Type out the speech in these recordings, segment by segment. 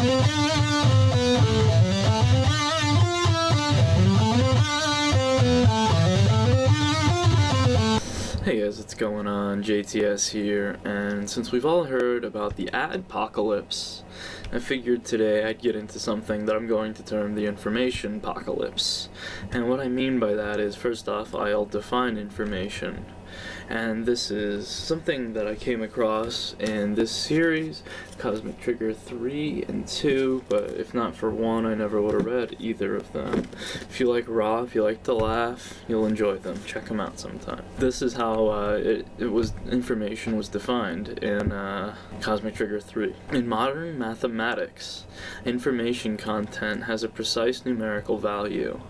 Hey guys, what's going on? JTS here, and since we've all heard about the adpocalypse, I figured today I'd get into something that I'm going to term the information apocalypse. And what I mean by that is, first off, I'll define information. And this is something that I came across in this series, Cosmic Trigger 3 and 2, but if not for 1, I never would have read either of them. If you like Raw, if you like to laugh, you'll enjoy them. Check them out sometime. This is how information was defined in Cosmic Trigger 3. In modern mathematics, information content has a precise numerical value,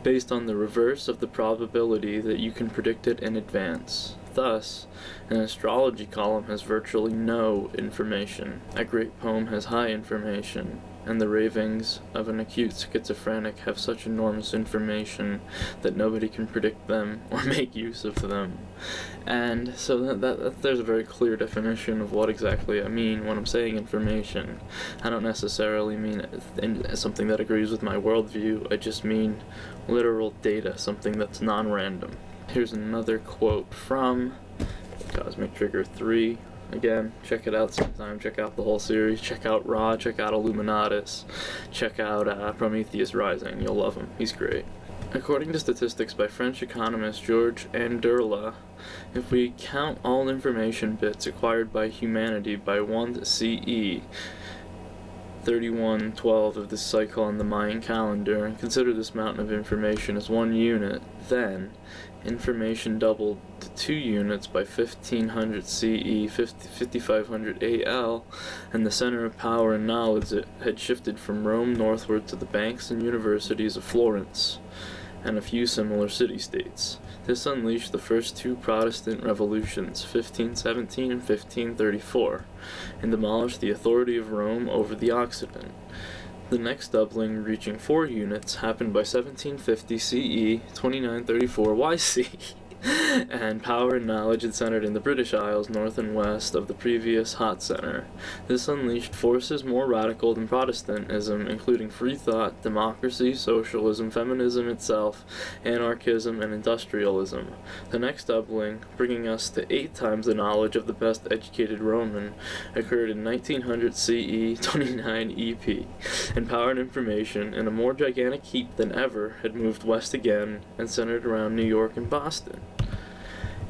based on the reverse of the probability that you can predict it in advance. Thus, an astrology column has virtually no information, a great poem has high information, and the ravings of an acute schizophrenic have such enormous information that nobody can predict them or make use of them. And so there's a very clear definition of what exactly I mean when I'm saying information. I don't necessarily mean something that agrees with my worldview, I just mean literal data, something that's non-random. Here's another quote from Cosmic Trigger 3. Again, check it out sometime. Check out the whole series. Check out Ra. Check out Illuminatus. Check out Prometheus Rising. You'll love him. He's great. According to statistics by French economist Georges Anderla, if we count all information bits acquired by humanity by 1 CE, 3112 of this cycle on the Mayan calendar, and consider this mountain of information as 1 unit, then information doubled to 2 units by 1500 CE, 5500 AL, and the center of power and knowledge had shifted from Rome northward to the banks and universities of Florence and a few similar city-states. This unleashed the first 2 Protestant revolutions, 1517 and 1534, and demolished the authority of Rome over the Occident. The next doubling, reaching 4 units, happened by 1750 CE, 2934 YC, and power and knowledge had centered in the British Isles north and west of the previous hot center. This unleashed forces more radical than Protestantism, including free thought, democracy, socialism, feminism itself, anarchism, and industrialism. The next doubling, bringing us to 8 times the knowledge of the best educated Roman, occurred in 1900 CE, 29 EP, and power and information, in a more gigantic heap than ever, had moved west again and centered around New York and Boston.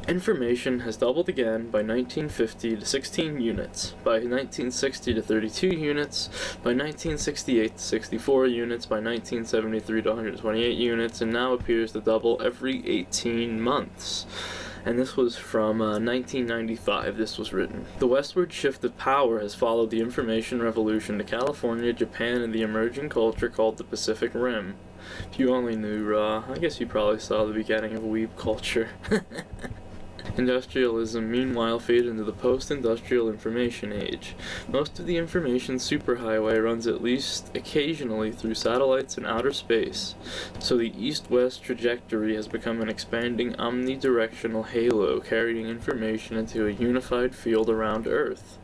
Information has doubled again by 1950 to 16 units, by 1960 to 32 units, by 1968 to 64 units, by 1973 to 128 units, and now appears to double every 18 months. And this was from 1995, this was written. The westward shift of power has followed the information revolution to California, Japan, and the emerging culture called the Pacific Rim. If you only knew Raw, I guess you probably saw the beginning of weeb culture. Industrialism, meanwhile, faded into the post-industrial information age. Most of the information superhighway runs at least occasionally through satellites in outer space, so the east-west trajectory has become an expanding omnidirectional halo carrying information into a unified field around Earth.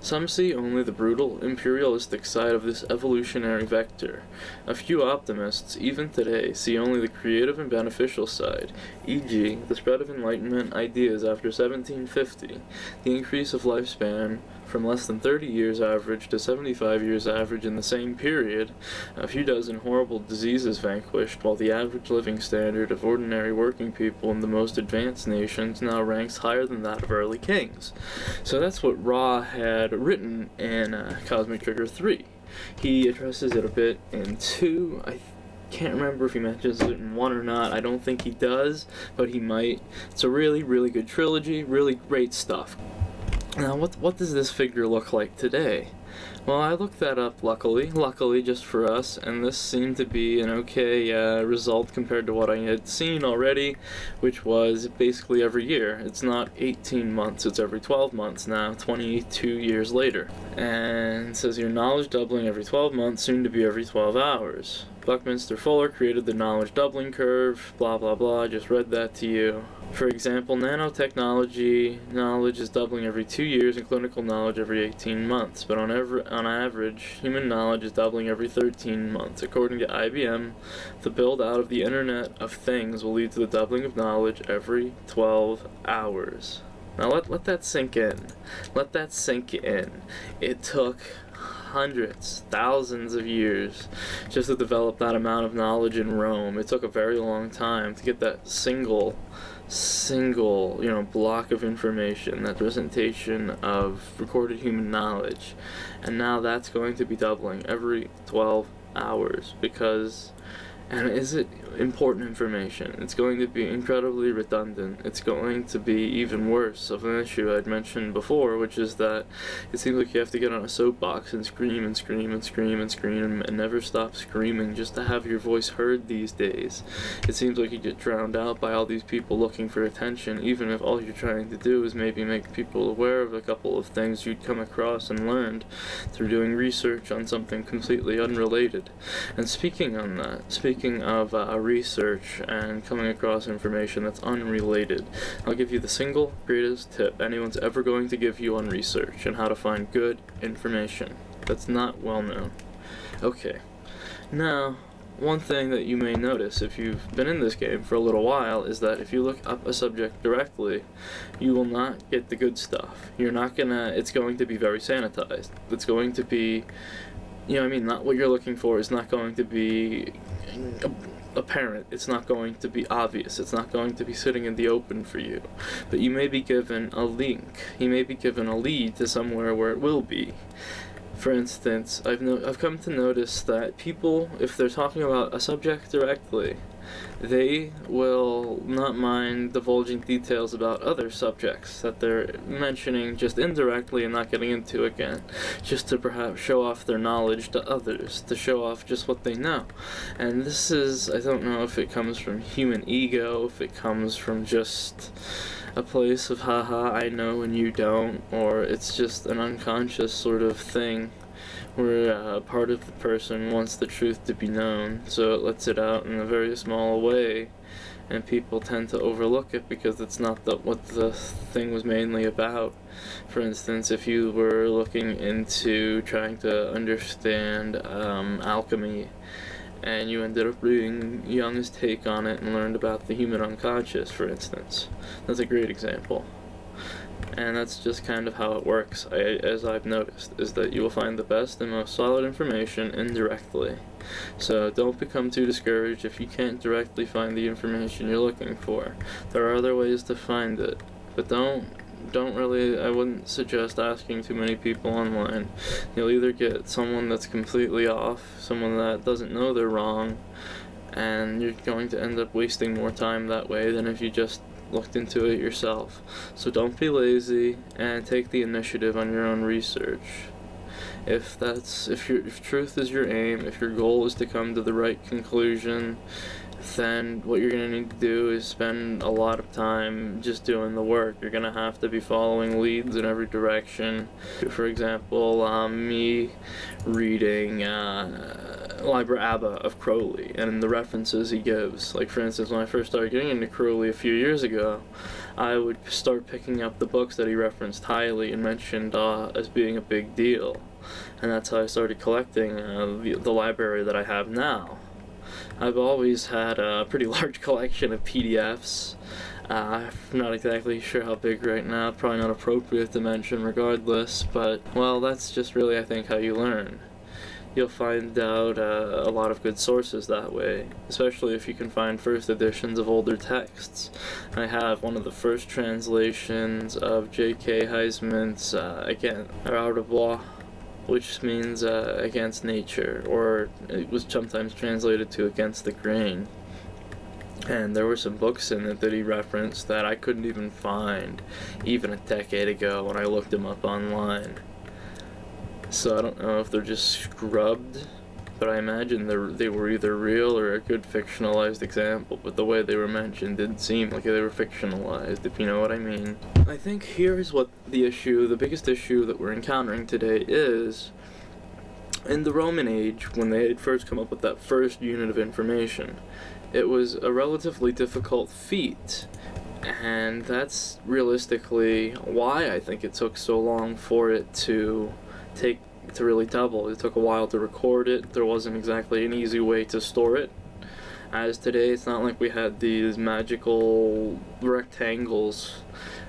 Some see only the brutal, imperialistic side of this evolutionary vector. A few optimists, even today, see only the creative and beneficial side, e.g., the spread of Enlightenment ideas after 1750, the increase of lifespan from less than 30 years average to 75 years average in the same period, a few dozen horrible diseases vanquished, while the average living standard of ordinary working people in the most advanced nations now ranks higher than that of early kings. So that's what Ra had written in Cosmic Trigger 3. He addresses it a bit in 2. I can't remember if he mentions it in 1 or not. I don't think he does, but he might. It's a really, really good trilogy, really great stuff. Now, what does this figure look like today? Well, I looked that up, luckily just for us, and this seemed to be an okay result compared to what I had seen already, which was basically every year. It's not 18 months, it's every 12 months now, 22 years later. And it says your knowledge doubling every 12 months, soon to be every 12 hours. Buckminster Fuller created the knowledge doubling curve, blah blah blah, I just read that to you. For example, nanotechnology knowledge is doubling every 2 years and clinical knowledge every 18 months, but on average, human knowledge is doubling every 13 months. According to IBM, the build-out of the Internet of Things will lead to the doubling of knowledge every 12 hours. Now let that sink in. Let that sink in. It took hundreds, thousands of years just to develop that amount of knowledge in Rome. It took a very long time to get that single block of information, that presentation of recorded human knowledge. And now that's going to be doubling every 12 hours and is it important information? It's going to be incredibly redundant. It's going to be even worse of an issue I'd mentioned before, which is that it seems like you have to get on a soapbox and scream and scream and scream and scream and never stop screaming just to have your voice heard these days. It seems like you get drowned out by all these people looking for attention, even if all you're trying to do is maybe make people aware of a couple of things you'd come across and learned through doing research on something completely unrelated. And speaking of research and coming across information that's unrelated, I'll give you the single greatest tip anyone's ever going to give you on research and how to find good information that's not well known. Okay, now, one thing that you may notice if you've been in this game for a little while is that if you look up a subject directly, you will not get the good stuff. It's going to be very sanitized. It's going to be, not what you're looking for is not going to be apparent. It's not going to be obvious. It's not going to be sitting in the open for you. But you may be given a link. You may be given a lead to somewhere where it will be. For instance, I've come to notice that people, if they're talking about a subject directly, they will not mind divulging details about other subjects that they're mentioning just indirectly and not getting into again, just to perhaps show off their knowledge to others, to show off just what they know. And this is, I don't know if it comes from human ego, if it comes from just a place of haha, I know and you don't, or it's just an unconscious sort of thing where part of the person wants the truth to be known, so it lets it out in a very small way, and people tend to overlook it because it's not what the thing was mainly about. For instance, if you were looking into trying to understand alchemy, and you ended up reading Jung's take on it and learned about the human unconscious, for instance. That's a great example. And that's just kind of how it works, as I've noticed, is that you will find the best and most solid information indirectly. So don't become too discouraged if you can't directly find the information you're looking for. There are other ways to find it, but I wouldn't suggest asking too many people online. You'll either get someone that's completely off, someone that doesn't know they're wrong, and you're going to end up wasting more time that way than if you just looked into it yourself. So don't be lazy and take the initiative on your own research. If truth is your aim, if your goal is to come to the right conclusion, then what you're going to need to do is spend a lot of time just doing the work. You're going to have to be following leads in every direction. For example, me reading Liber ABBA of Crowley and the references he gives. Like, for instance, when I first started getting into Crowley a few years ago, I would start picking up the books that he referenced highly and mentioned as being a big deal. And that's how I started collecting the library that I have now. I've always had a pretty large collection of PDFs. I'm not exactly sure how big right now, probably not appropriate to mention regardless, but, well, that's just really, I think, how you learn. You'll find out a lot of good sources that way, especially if you can find first editions of older texts. I have one of the first translations of J.K. Heisman's, Bois, which means against nature, or it was sometimes translated to against the grain. And there were some books in it that he referenced that I couldn't even find even a decade ago when I looked them up online. So I don't know if they're just scrubbed, but I imagine they were either real or a good fictionalized example, but the way they were mentioned didn't seem like they were fictionalized, if you know what I mean. I think here is what the biggest issue that we're encountering today is, in the Roman age, when they had first come up with that first unit of information, it was a relatively difficult feat And that's realistically why I think it took so long for it to really double. It took a while to record it. There wasn't exactly an easy way to store it. As today, it's not like we had these magical rectangles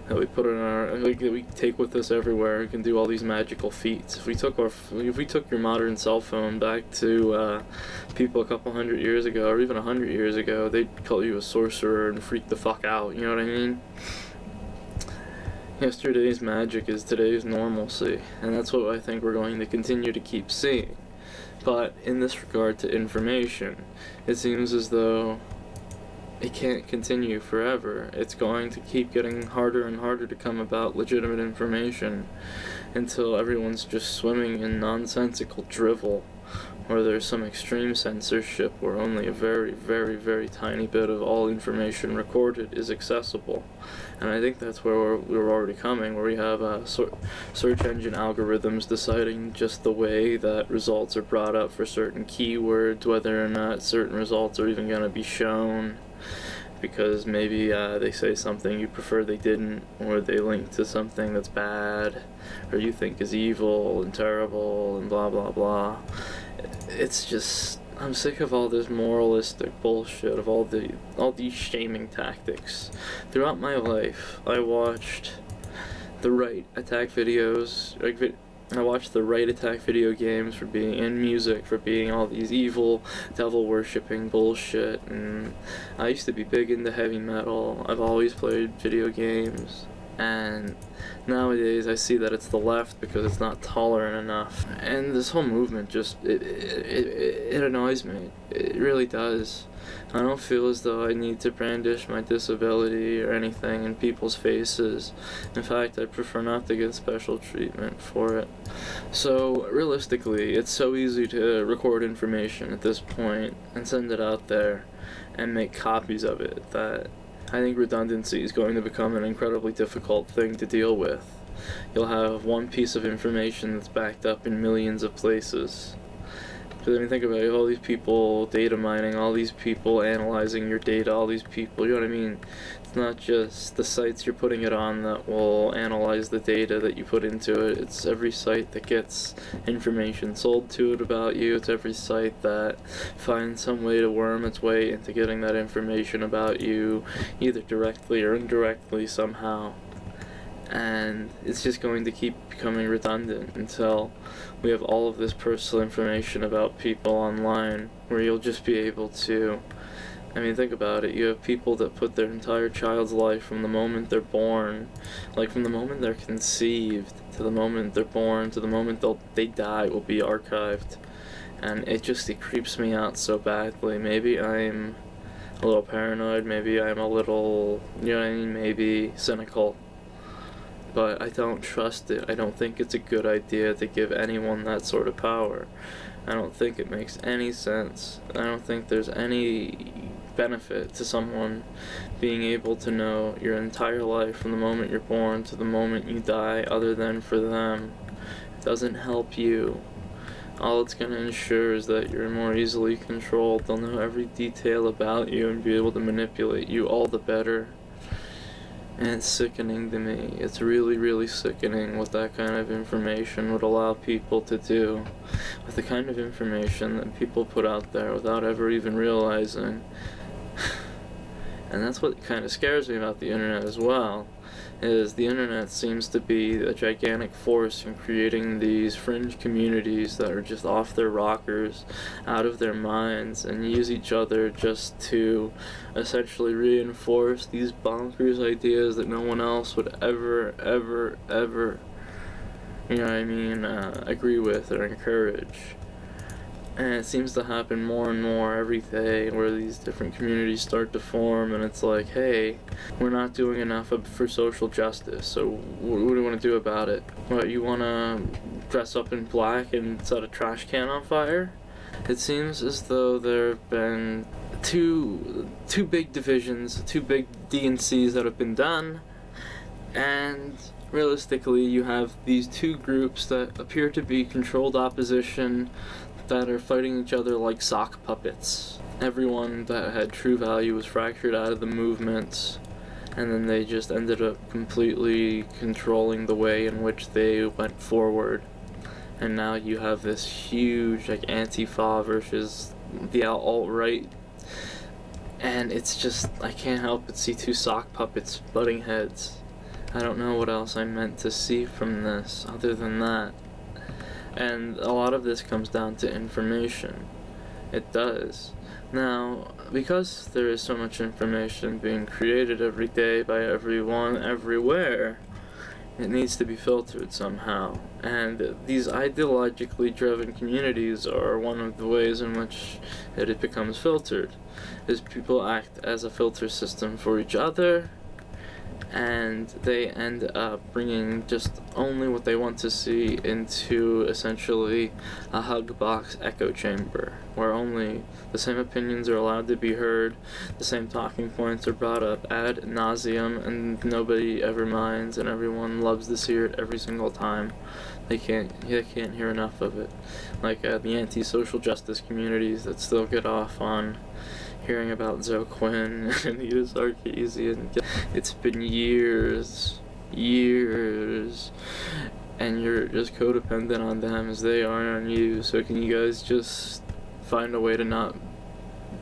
that we put in our, like, that we take with us everywhere. We can do all these magical feats. If we took your modern cell phone back to people a couple hundred years ago, or even 100 years ago, they'd call you a sorcerer and freak the fuck out. You know what I mean? Yesterday's magic is today's normalcy, and that's what I think we're going to continue to keep seeing. But in this regard to information, it seems as though it can't continue forever. It's going to keep getting harder and harder to come about legitimate information until everyone's just swimming in nonsensical drivel, or there's some extreme censorship where only a very, very, very tiny bit of all information recorded is accessible. And I think that's where we're already coming, where we have search engine algorithms deciding just the way that results are brought up for certain keywords, whether or not certain results are even going to be shown, because maybe they say something you prefer they didn't, or they link to something that's bad, or you think is evil and terrible, and blah blah blah. It's just, I'm sick of all this moralistic bullshit, of all these shaming tactics. Throughout my life, I watched the right attack videos, I watched the right attack video games for being, and music for being all these evil, devil-worshipping bullshit, and I used to be big into heavy metal. I've always played video games, and nowadays I see that it's the left because it's not tolerant enough. And this whole movement just, it annoys me. It really does. I don't feel as though I need to brandish my disability or anything in people's faces. In fact, I prefer not to get special treatment for it. So, realistically, it's so easy to record information at this point and send it out there and make copies of it that I think redundancy is going to become an incredibly difficult thing to deal with. You'll have one piece of information that's backed up in millions of places. Because I mean, think about it, you have all these people data mining, all these people analyzing your data, all these people, you know what I mean? It's not just the sites you're putting it on that will analyze the data that you put into it. It's every site that gets information sold to it about you. It's every site that finds some way to worm its way into getting that information about you, either directly or indirectly somehow. And it's just going to keep becoming redundant until we have all of this personal information about people online, where you'll just be able to, I mean, think about it, you have people that put their entire child's life from the moment they're born, like from the moment they're conceived to the moment they're born to the moment they die, will be archived. And it creeps me out so badly. Maybe I'm a little paranoid, maybe I'm a little, you know what I mean, maybe cynical. But I don't trust it. I don't think it's a good idea to give anyone that sort of power. I don't think it makes any sense. I don't think there's any benefit to someone being able to know your entire life from the moment you're born to the moment you die, other than for them. It doesn't help you. All it's going to ensure is that you're more easily controlled. They'll know every detail about you and be able to manipulate you all the better. And it's sickening to me. It's really, really sickening what that kind of information would allow people to do. With the kind of information that people put out there without ever even realizing. And that's what kind of scares me about the internet as well, is the internet seems to be a gigantic force in creating these fringe communities that are just off their rockers, out of their minds, and use each other just to essentially reinforce these bonkers ideas that no one else would ever, you know what I mean, agree with or encourage. And it seems to happen more and more every day, where these different communities start to form, and it's like, hey, we're not doing enough for social justice, so what do you want to do about it? What, you want to dress up in black and set a trash can on fire? It seems as though there have been two big divisions, two big D&Cs that have been done, and realistically you have these two groups that appear to be controlled opposition that are fighting each other like sock puppets. Everyone that had true value was fractured out of the movement, and then they just ended up completely controlling the way in which they went forward. And now you have this huge, like, Antifa versus the alt-right, and it's just, I can't help but see two sock puppets butting heads. I don't know what else I meant to see from this other than that. And a lot of this comes down to information. It does. Now, because there is so much information being created every day by everyone, everywhere, it needs to be filtered somehow. And these ideologically driven communities are one of the ways in which it becomes filtered, is people act as a filter system for each other, and they end up bringing just only what they want to see into essentially a hug box echo chamber, where only the same opinions are allowed to be heard, the same talking points are brought up ad nauseum, and nobody ever minds, and everyone loves to hear it every single time. They can't hear enough of it. Like the anti-social justice communities that still get off on hearing about Zoe Quinn and Anita Sarkeesian. It's been years, and you're just codependent on them as they are on you. So can you guys just find a way to not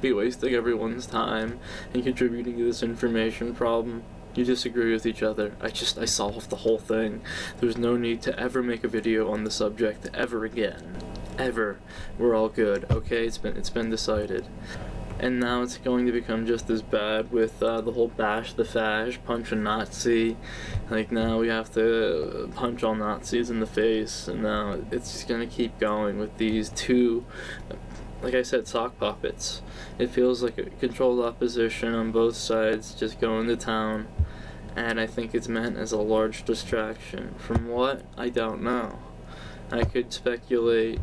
be wasting everyone's time and contributing to this information problem? You disagree with each other. I solved the whole thing. There's no need to ever make a video on the subject ever again. Ever. We're all good, okay? It's been decided. And now it's going to become just as bad with the whole bash the fash, punch a Nazi. Like, now we have to punch all Nazis in the face, and now it's just going to keep going with these two, like I said, sock puppets. It feels like a controlled opposition on both sides just going to town, and I think it's meant as a large distraction. From what? I don't know. I could speculate,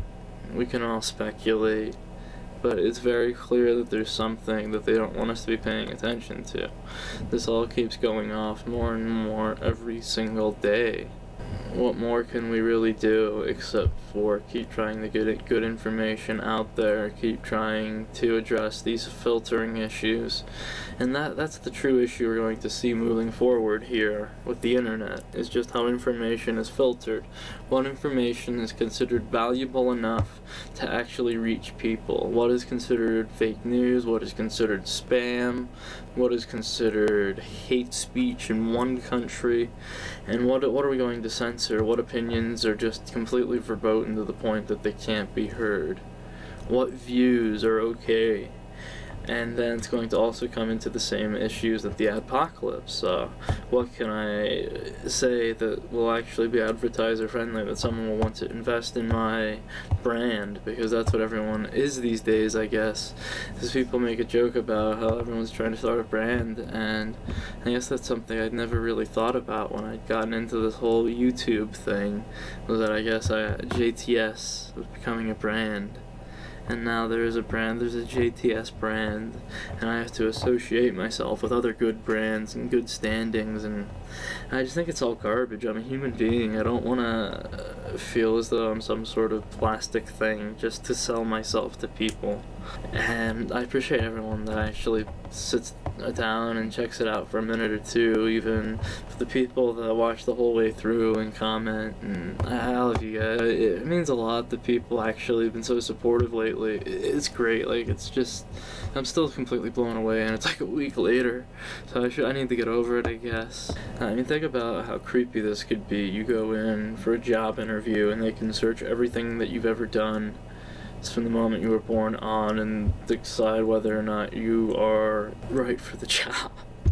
we can all speculate, but it's very clear that there's something that they don't want us to be paying attention to. This all keeps going off more and more every single day. What more can we really do except for keep trying to get good information out there, keep trying to address these filtering issues? And that's the true issue we're going to see moving forward here with the internet, is just how information is filtered. What information is considered valuable enough to actually reach people? What is considered fake news? What is considered spam? What is considered hate speech in one country? And what are we going to censor? What opinions are just completely verboten to the point that they can't be heard? What views are okay? And then it's going to also come into the same issues that the apocalypse. What can I say that will actually be advertiser friendly, that someone will want to invest in my brand? Because that's what everyone is these days, I guess. Because people make a joke about how everyone's trying to start a brand, and I guess that's something I'd never really thought about when I'd gotten into this whole YouTube thing, was that I guess JTS was becoming a brand. And now there is a brand, there's a JTS brand, and I have to associate myself with other good brands and good standings, and I just think it's all garbage. I'm a human being. I don't want to feel as though I'm some sort of plastic thing just to sell myself to people. And I appreciate everyone that actually sits down and checks it out for a minute or two, even for the people that watch the whole way through and comment, and I love you guys. It means a lot that people actually have been so supportive lately. It's great. Like, it's just, I'm still completely blown away, and it's like a week later, so I need to get over it, I guess. I mean, think about how creepy this could be. You go in for a job interview, and they can search everything that you've ever done from the moment you were born on and decide whether or not you are right for the job.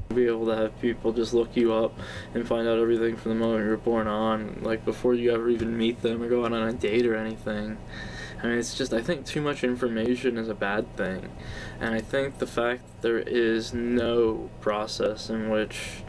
Be able to have people just look you up and find out everything from the moment you were born on, like before you ever even meet them or go out on a date or anything. I mean, it's just, I think too much information is a bad thing, and I think the fact that there is no process in which,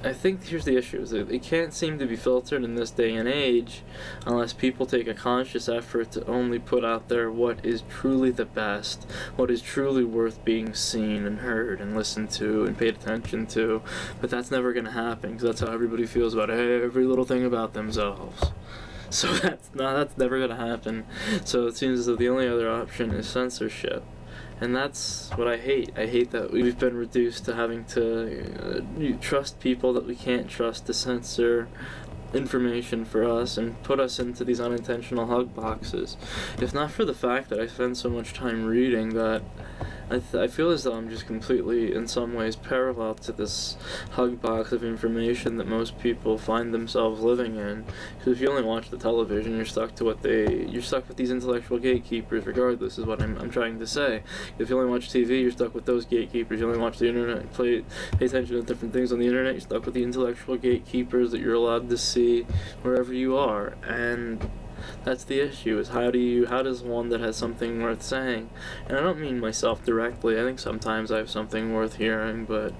I think here's the issue, is that it can't seem to be filtered in this day and age unless people take a conscious effort to only put out there what is truly the best, what is truly worth being seen and heard and listened to and paid attention to. But that's never going to happen, because that's how everybody feels about every little thing about themselves. So that's never going to happen. So it seems as though the only other option is censorship. And that's what I hate. I hate that we've been reduced to having to trust people that we can't trust to censor information for us and put us into these unintentional hug boxes. If not for the fact that I spend so much time reading, that I feel as though I'm just completely, in some ways, parallel to this hug box of information that most people find themselves living in. Because if you only watch the television, you're stuck with these intellectual gatekeepers, regardless, is what I'm trying to say. If you only watch TV, you're stuck with those gatekeepers. You only watch the internet, pay attention to different things on the internet, you're stuck with the intellectual gatekeepers that you're allowed to see wherever you are. And that's the issue, is how does one that has something worth saying, and I don't mean myself directly, I think sometimes I have something worth hearing, but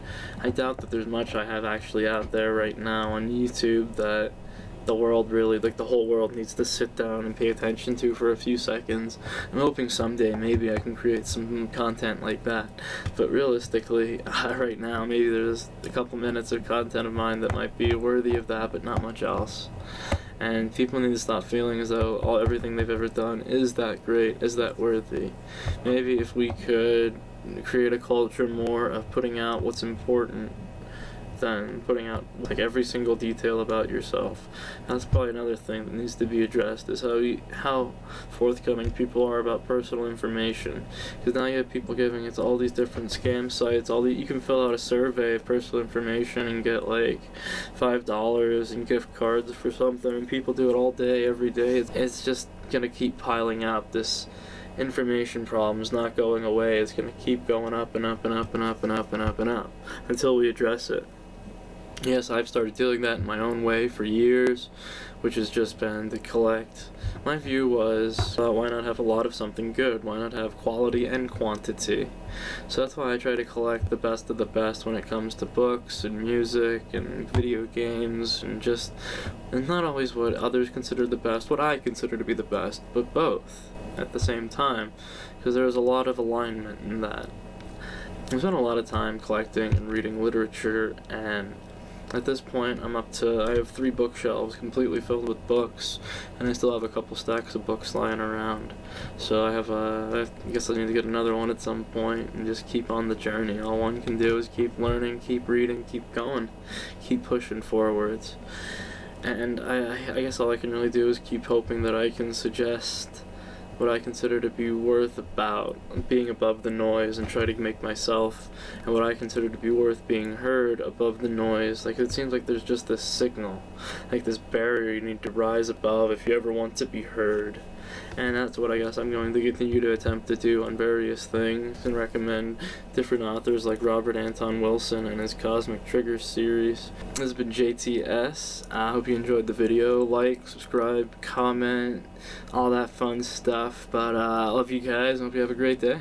I doubt that there's much I have actually out there right now on YouTube that the world really, like the whole world, needs to sit down and pay attention to for a few seconds. I'm hoping someday maybe I can create some content like that, but realistically, right now, maybe there's a couple minutes of content of mine that might be worthy of that, but not much else. And people need to stop feeling as though everything they've ever done is that great, is that worthy. Maybe if we could create a culture more of putting out what's important than putting out like every single detail about yourself. That's probably another thing that needs to be addressed, is how forthcoming people are about personal information. Because now you have people giving it to all these different scam sites. You can fill out a survey of personal information and get like $5 in gift cards for something, and people do it all day, every day. It's just gonna keep piling up. This information problem is not going away. It's gonna keep going up and up and up and up and up and up and up until we address it. Yes, I've started doing that in my own way for years, which has just been to collect. My view was, why not have a lot of something good? Why not have quality and quantity? So that's why I try to collect the best of the best when it comes to books and music and video games, and not always what others consider the best, what I consider to be the best, but both at the same time, because there's a lot of alignment in that. I've spent a lot of time collecting and reading literature, and at this point, I have 3 bookshelves completely filled with books, and I still have a couple stacks of books lying around. So I guess I need to get another one at some point and just keep on the journey. All one can do is keep learning, keep reading, keep going, keep pushing forwards. And I guess all I can really do is keep hoping that I can suggest what I consider to be worth about being above the noise, and try to make myself and what I consider to be worth being heard above the noise. Like, it seems like there's just this signal, like this barrier you need to rise above if you ever want to be heard. And that's what I guess I'm going to continue to attempt to do on various things, and recommend different authors like Robert Anton Wilson and his Cosmic Triggers series. This has been JTS. I hope you enjoyed the video. Like, subscribe, comment, all that fun stuff. But I love you guys, and hope you have a great day.